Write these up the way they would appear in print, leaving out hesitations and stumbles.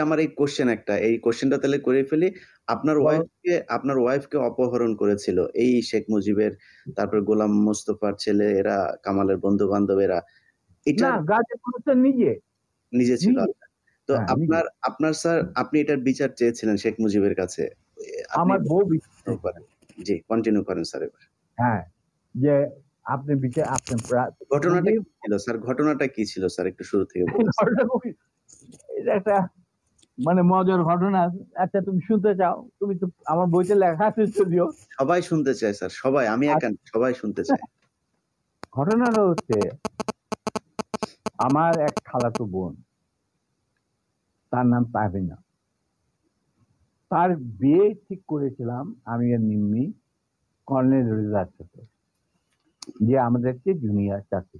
আমার এই কোশ্চেন একটা, এই কোশ্চেনটা তাহলে করে ফেলি। বলো। আপনার ওয়াইফকে অপহরণ করেছিল এই শেখ মুজিবের, তারপরে গোলাম মোস্তফার ছেলে এরা, কামালের বন্ধু-বান্ধব এরা। না, এটার গাজীপুর তো নিজে নিজে ছিল। নিজে আচ্ছা। তো হ্যাঁ নিজে। আপনার স্যার আপনি এটার বিচার চেয়েছিলেন শেখ মুজিবের কাছে। আপনি আমার বউ কন্টিনিউ করেন। জি, কন্টিনিউ করেন স্যার এবার। হ্যাঁ, যে আপনি বিচার আপনি ঘটনাটা মুজিব কি ছিল স্যার? ঘটনাটা কি ছিল স্যার? একটু শুরু থেকে বলুন। এটা একটা মানে মজার ঘটনা। আচ্ছা তুমি শুনতে চাও? তুমি তো আমার বইতে লেখা আছে, যদিও। সবাই শুনতে চায় স্যার, সবাই। আমি একা না, সবাই শুনতে চায়। ঘটনাটা হচ্ছে, আমার এক খালাতো বোন, তার নাম পারভিনা। তার বিয়ে ঠিক করেছিলাম আমি আর নিম্মি কর্নেল রেজার সাথে, যে আমাদেরকে জুনিয়র চাকরি।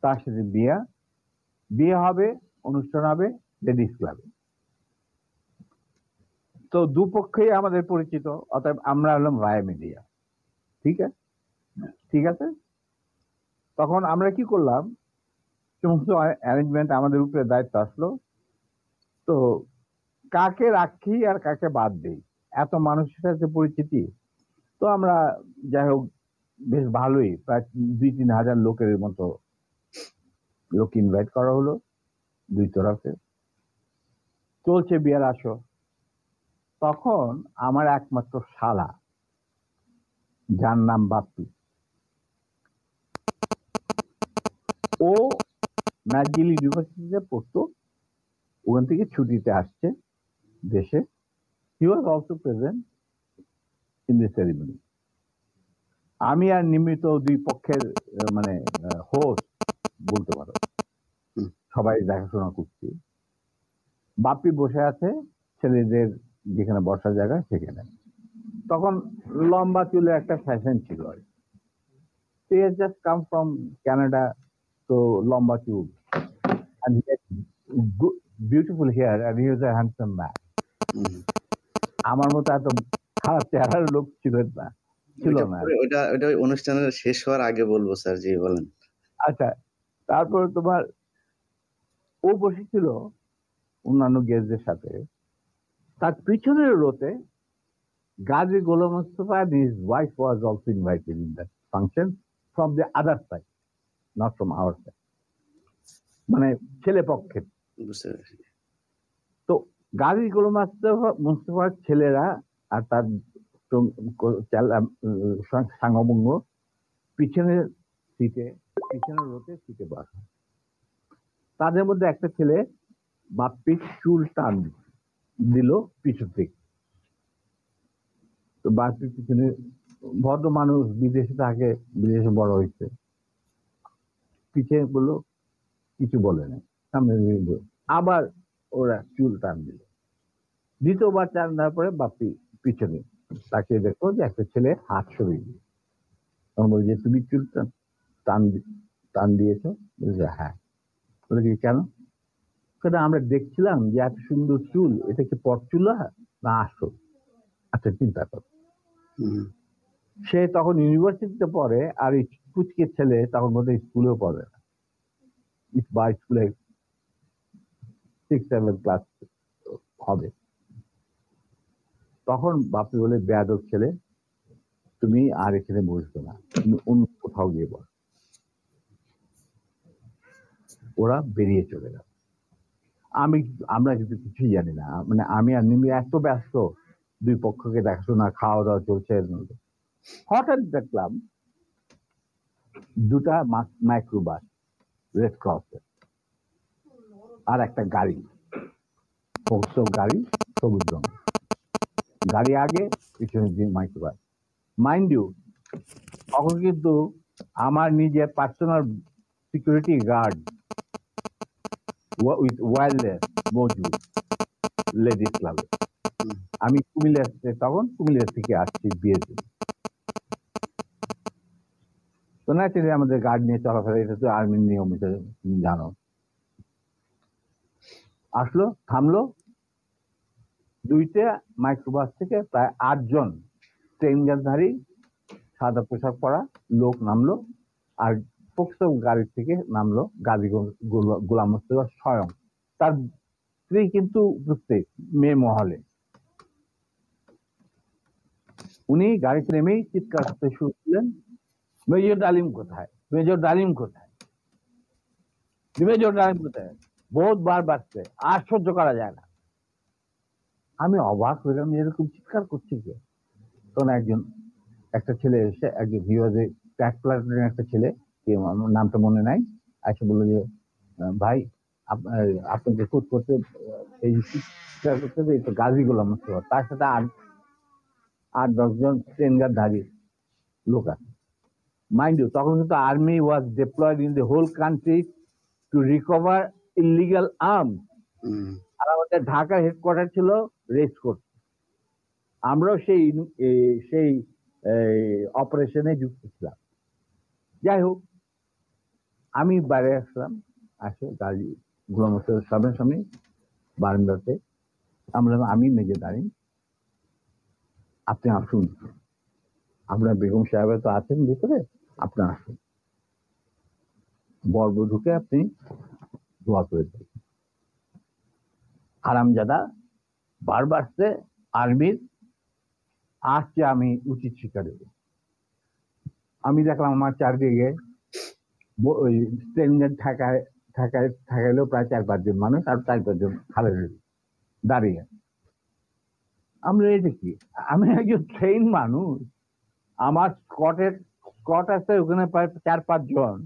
তার সাথে বিয়ে হবে, অনুষ্ঠান হবে লেডিস ক্লাবে। তো দুপক্ষেই আমাদের পরিচিত, অতএব আমরা হলাম ভায়া মিডিয়া। ঠিক আছে, ঠিক আছে। তখন আমরা কি করলাম, সমস্ত অ্যারেঞ্জমেন্ট আমাদের উপরে দায়িত্ব আসলো। তো কাকে রাখি আর কাকে বাদ দিই, এত মানুষের সাথে পরিচিতি। তো আমরা যাই হোক বেশ ভালোই, প্রায় 2-3 হাজার লোকের মতো লোক ইনভাইট করা হলো দুই তরফে। চলছে বিয়ের আসর। তখন আমার একমাত্র শালা, যার নাম বাপ্পি, ও ম্যাকগিল ইউনিভার্সিটিতে পড়তো, ওখান থেকে ছুটিতে আসছে দেশে। He was also present in the ceremony. আমি আর নিমিত দুই পক্ষের মানে হোস্ট বলতে পারো, সবাই দেখাশোনা করছি। বাপ্পি বসে আছে ছেলেদের যেখানে বসার জায়গা সেখানে। তখন লম্বা চুলে একটা ফ্যাশন ছিল আর he has just come from Canada, so লম্বা চুল, and he had good, beautiful hair, and he was a handsome man. আমার মতো এত খারাপ চেহারার লোক ছিল না। ওটা অনুষ্ঠানের শেষ হওয়ার আগে বলবো স্যার। জি বলেন। আচ্ছা, তারপর তোমার ও বসেছিল অন্যান্য গেস্টদের সাথে। তার পিছনের রোতে গাজী গোলাম Mustafa and his wife was also invited in that function from the other side, not from our side, মানে ছেলে পক্ষের। বুঝতে পেরেছি। তো গাজী গোলাম মুস্তফার ছেলেরা আর তার সাঙ্গবঙ্গ পিছনের সিটে, পিছনের রোতে সিটে বসা। তাদের মধ্যে একটা ছেলে বাপ্পির চুল টান দিল পিছু থেকে। তো বাপ্পির পিছনে, ভদ্র মানুষ, বিদেশে থাকে, বিদেশে বড় হয়েছে, পিছিয়ে বললো, কিছু বলে না, সামনে আবার ওরা চুল টান দিল। দ্বিতীয়বার টান দেওয়ার পরে বাপ্পি পিছনে তাকিয়ে দেখো যে একটা ছেলে হাত সরিয়ে দিল। তখন বলি যে তুমি চুল টান দিয়েছ? বলছে হ্যাঁ। বলে কি কেন? আমরা দেখছিলাম যে এত সুন্দর চুল, এটা কি পরচুলা না আসল? আচ্ছা চিন্তা কর। সে তখন ইউনিভার্সিটিতে পড়ে, আর এই পুচকে ছেলে তখন বোধহয় স্কুলেও পড়ে না, বা স্কুলে 6-7 ক্লাস হবে। তখন বাপি বলে, বেয়াদব ছেলে, তুমি আর এখানে বসবে না, তুমি অন্য কোথাও গিয়ে বস। ওরা বেরিয়ে চলে গেল। আমরা কিন্তু কিছুই জানি না, মানে আমি আর নিমি এত ব্যস্ত, দুই পক্ষকে দেখাশোনা, খাওয়া দাওয়া চলছে। হঠাৎ দেখলাম দুটা মাইক্রোবাস, রেড ক্রসের, আর একটা গাড়ি, গাড়ি সবুজ রঙ, গাড়ি আগে, পিছনে মাইক্রোবাস। মাইন্ড ইউ, তখন কিন্তু আমার নিজের personal security guard with wireless মজুদ লেডিস ক্লাবে। আমি তখন কুমিল্লা থেকে আসছি বিয়ের জন্য। তো ন্যাচারালি আমাদের গার্ড নিয়ে চলাফেরা, এটা তো আর্মির নিয়ম, এটা তুমি জানো। আসলো, থামলো, দুইটা মাইক্রোবাস থেকে প্রায় 8 জন ট্রেনজারধারী সাদা পোশাক পরা লোক নামলো, আর ফোকসো গাড়ির থেকে নামলো গাজী গোলাম মোস্তফা স্বয়ং, তার স্ত্রী কিন্তু উপস্থিত মেয়ে মহলে। উনি গাড়িতে নেমেই চিৎকার করতে শুরু করলেন, মেজর ডালিম কোথায়, মেজর ডালিম কোথায়, মেজর ডালিম কোথায়, বহুত বার বাড়ছে, আর সহ্য করা যায় না। আমি অবাক হইলাম, এরকম চিৎকার করছে কে? তখন একটা ছেলে এসে, একজন হিওয়াজে ট্র্যাক প্লাটুনের একটা ছেলে, আমার নামটা মনে নাই, এসে বললো যে ভাই আপনাকে খুঁজ করতে এই চিৎকার করতে, এই তো গাজী গোলাম মোস্তফা, তার সাথে 8-10 জন ট্রেনগারধারী লোক আছে। মাইন্ড ইউ, তখন কিন্তু army was deployed in the whole country to recover illegal arms. আর আমাদের ঢাকার হেডকোয়ার্টার ছিল রেস কোর্ট। আমরাও সেই অপারেশনে যুক্ত ছিলাম। যাই হোক, আমি বাইরে আসলাম, আসে গাড়ি গোলাম মোস্তফার সামনাসামনি বারান্দাতে। আমি মেজর ডালিম, আপনি আসুন, আপনার বেগম সাহেব তো আছেন ভিতরে, আপনি আসুন, বরবধূকে আপনি দোয়া করে দেন। হারামজাদা বারবার সে আর্মির আসছে, আমি উচিত শিক্ষা দেব। আমি দেখলাম আমার চারদিকে ওই ট্রেনের ঠেকাইলেও প্রায় 4-5 জন মানুষ, আর 4-5 জন খালে দাঁড়িয়ে। আমরা এই দেখি, আমি একজন ট্রেন মানুষ, আমার স্কট আছে ওখানে প্রায় 4-5 জন,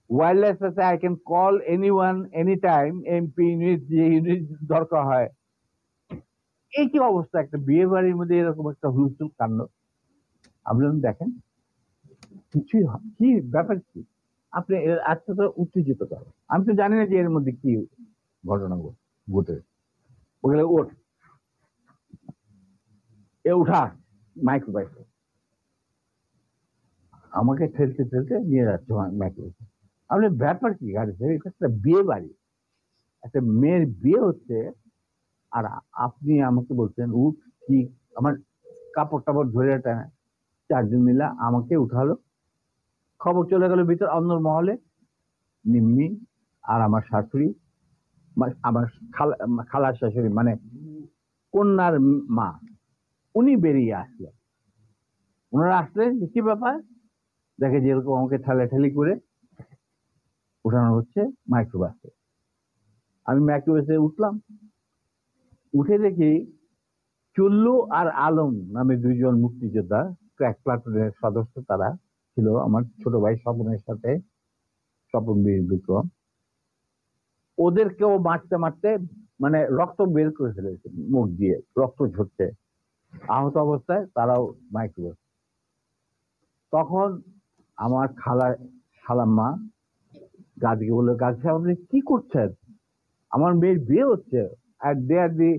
ওয়্যারলেস আছে, I can call anyone any time, MP unit, যে ইউনিট দরকার হয়। এই কি অবস্থা, একটা বিয়ে বাড়ির মধ্যে এরকম একটা হুলস্থুল কাণ্ড। আপনি দেখেন কিছুই, কি ব্যাপার কি, আপনি আজকে তো উত্তেজিত করেন। আমি তো জানি না যে এর মধ্যে কি ঘটনা ঘটে। ওখানে ওঠ, এ উঠা, মাইক্রোবাইক আমাকে ঠেলতে ঠেলতে নিয়ে যাচ্ছে মাইক্রোবাইক। আপনি ব্যাপার কি গাড়িতে, এটা একটা বিয়ে বাড়ি, একটা মেয়ের বিয়ে হচ্ছে, আর আপনি আমাকে বলছেন উঠ, কি আমার কাপড় টাপড় ধরে 4 জন মিলা আমাকে উঠালো। খবর চলে গেল ভিতর অন্য মহলে, নিম্মি আর আমার শাশুড়ি, আমার খালার শাশুড়ি, মানে কন্যার মা, উনি বেরিয়ে আসলেন। ওনারা আসলেন, কি ব্যাপার, দেখে যেরকম আমাকে ঠেলাঠেলি করে উঠানো হচ্ছে মাইক্রোবাসে। আমি মাইক্রোবাসে উঠলাম, উঠে দেখি চুল্লু আর আলম নামে 2 জন মুক্তিযোদ্ধা, ক্র্যাক প্লাটুনের সদস্য, তারা ছিল আমার ছোট ভাই স্বপনের সাথে, স্বপন বীর বিক্রম। ওদেরকেও মারতে মারতে মানে রক্ত বের করে ফেলেছে, মুখ দিয়ে রক্ত ঝরছে, আহত অবস্থায় তারাও মাইক্রোবাস। তখন আমার খালাম্মা গাজীকে বললো, গাজী সাহেব আপনি কি করছেন, আমার মেয়ের বিয়ে হচ্ছে, আর দে আর দি,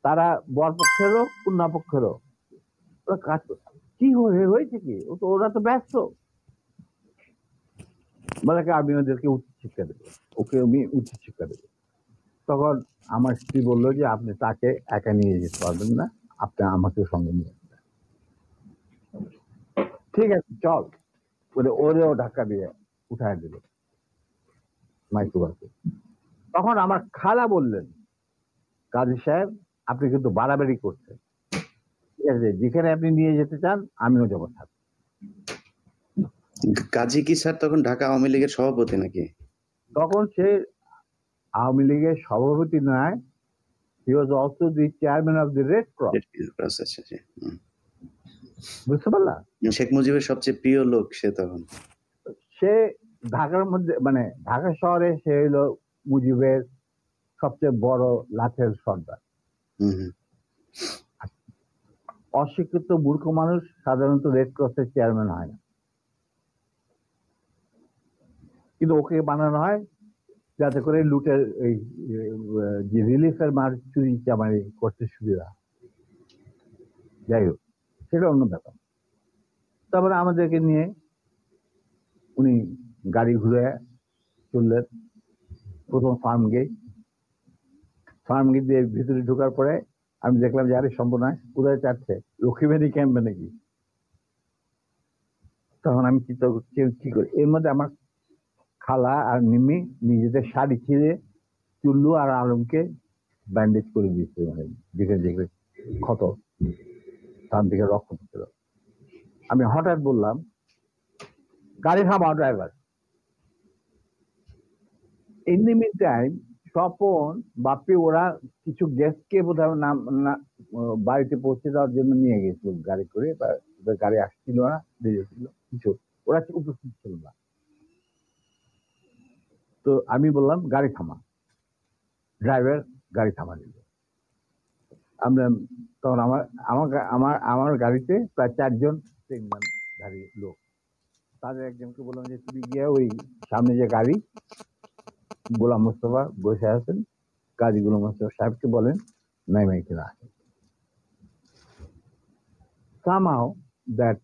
তারা বরপক্ষেরও কন্যা পক্ষেরও, ওরা কাজ কি হয়েছে কি, ওরা তো ব্যস্ত। বলে আমি ওদেরকে উচিত শিক্ষা দেবো, ওকে আমি উচিত শিক্ষা দেবো। তখন আমার স্ত্রী বললো যে আপনি তাকে একা নিয়ে যেতে পারবেন না, আপনি আমাকে সঙ্গে নিয়ে আসবেন। ঠিক আছে চল বলে ওরেও ধাক্কা দিয়ে উঠায় দিল মাইক্রোবাসে। তখন আমার খালা বললেন, কাজী সাহেব আপনি কিন্তু বাড়াবাড়ি করছেন, ঠিক আছে, যেখানে আপনি নিয়ে যেতে চান আমিও যাবো সাথে। কাজী কি স্যার তখন ঢাকা আওয়ামী লীগের সভাপতি নাকি? তখন সে আওয়ামী লীগের সভাপতি নয়, he was also the chairman of the Red Cross। বুঝতে পারলাম, শেখ মুজিবের সবচেয়ে প্রিয় লোক সে তখন। সে ঢাকার মধ্যে, মানে ঢাকা শহরে সে হলো মুজিবের সবচেয়ে বড় লাঠের সর্দার। অশিক্ষিত মূর্খ মানুষ সাধারণত রেড ক্রসের চেয়ারম্যান হয় না, কিন্তু ওকে বানানো হয় যাতে করে লুটের যে রিলিফের মার চুরি চামারি করতে সুবিধা। যাই হোক, সেটা অন্য ব্যাপার। তারপরে আমাদেরকে নিয়ে উনি গাড়ি ঘুরে চললেন প্রথম ফার্ম গেট দিয়ে ভিতরে ঢোকার পরে আমি দেখলাম যে আরে সম্পূর্ণায় কোথায় চাচ্ছে, লক্ষ্মীবাড়ি ক্যাম্পে নাকি। তখন আমি চিন্তা করছি কি করে, এর মধ্যে আমার খালা আর নিমি নিজেদের শাড়ি ছিঁড়ে চুল্লু আর আলমকে ব্যান্ডেজ করে দিয়েছে, মানে যেখানে যেখানে ক্ষত, তার দিকে রক্ত ছিল। আমি হঠাৎ বললাম, গাড়ি থামাও driver. In the mean time Swapan Bapi ওরা কিছু গেস্টকে বোধহয় বাড়িতে পৌঁছে দেওয়ার জন্য নিয়ে গেছিল গাড়ি করে, বা ওদের গাড়ি আসছিল না, দেরি ছিল কিছু, ওরা উপস্থিত ছিল না। তো আমি বললাম গাড়ি থামা, ড্রাইভার গাড়ি থামা দিল। আমরা তখন আমার আমার আমার আমার গাড়িতে প্রায় 4 জন ট্রেনম্যানধারী লোক, তাদের একজনকে বললাম যে তুমি গিয়ে ওই সামনে যে গাড়ি গোলাম মোস্তফা বসে আছেন, কাজী গোলাম মোস্তফা সাহেবকে বলেন নাইমাইকে না আসেন। Somehow that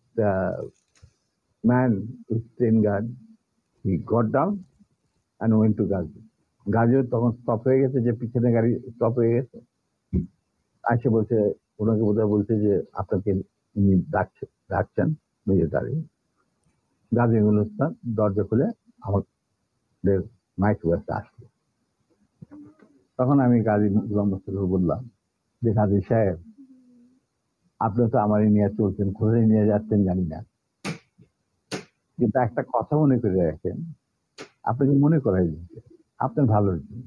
man with train guard, he got down and went to Gazi. Gazi তখন স্টপ হয়ে গেছে, যে পিছনে গাড়ি স্টপ হয়ে গেছে, আসে বলছে, ওনাকে বোধহয় বলছে যে আপনাকে উনি ডাকছেন নিজে দাঁড়িয়ে। গাজী গুলস্তান দরজা খুলে আমাদের মাইক ব্যস্ত আসলো। তখন আমি গাজী গোলাম মোস্তফাকে বললাম যে গাজী সাহেব, আপনি তো আমারই নিয়ে চলছেন, কোথায় নিয়ে যাচ্ছেন জানি না, কিন্তু একটা কথা মনে করে রাখেন, আপনাকে মনে করাই দিচ্ছে আপনার ভালোর জন্য,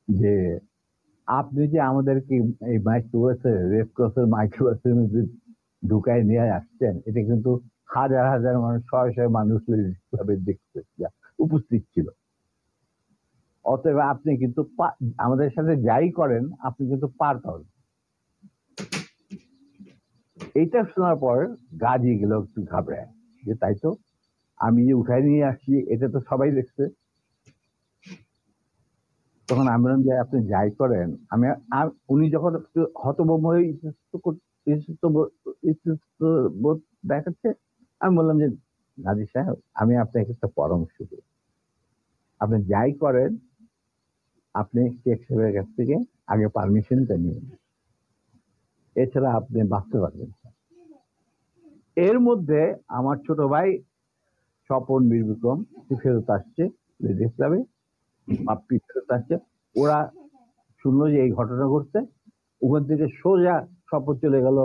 যে আপনি যে আমাদেরকে এই মাইক্রোবাসে, রেড ক্রসের মাইক্রোবাসের মধ্যে ঢুকায় নিয়ে আসছেন, এটা কিন্তু হাজার হাজার মানুষ, শয়ে শয়ে মানুষ দেখতে উপস্থিত ছিল। অতএব আপনি কিন্তু আমাদের সাথে যাই করেন আপনি কিন্তু পার পাবেন। এইটা শোনার পর গাজী গেল একটু ঘাবড়ায়, যে তাই তো, আমি যে উঠাই নিয়ে আসছি এটা তো সবাই দেখছে। তখন আমি বললাম যে আপনি যাই করেন, উনি যখন একটু হতভম্ব হয়ে বোধ দেখাচ্ছে, আমি বললাম যে গাজী সাহেব, আমি আপনাকে একটা পরামর্শ দিই, আপনি যাই করেন আপনি শেখ সাহেবের কাছ থেকে আগে পারমিশনটা নিয়ে, এছাড়া আপনি বাঁচতে পারবেন। এর মধ্যে আমার ছোট ভাই স্বপন বীরবিক্রম ফেরত আসছে লেডিস ক্লাবে, বাপ্পি ফেরত আসছে। ওরা শুনলো যে এই ঘটনা ঘটছে, ওখান থেকে সোজা স্বপন চলে গেল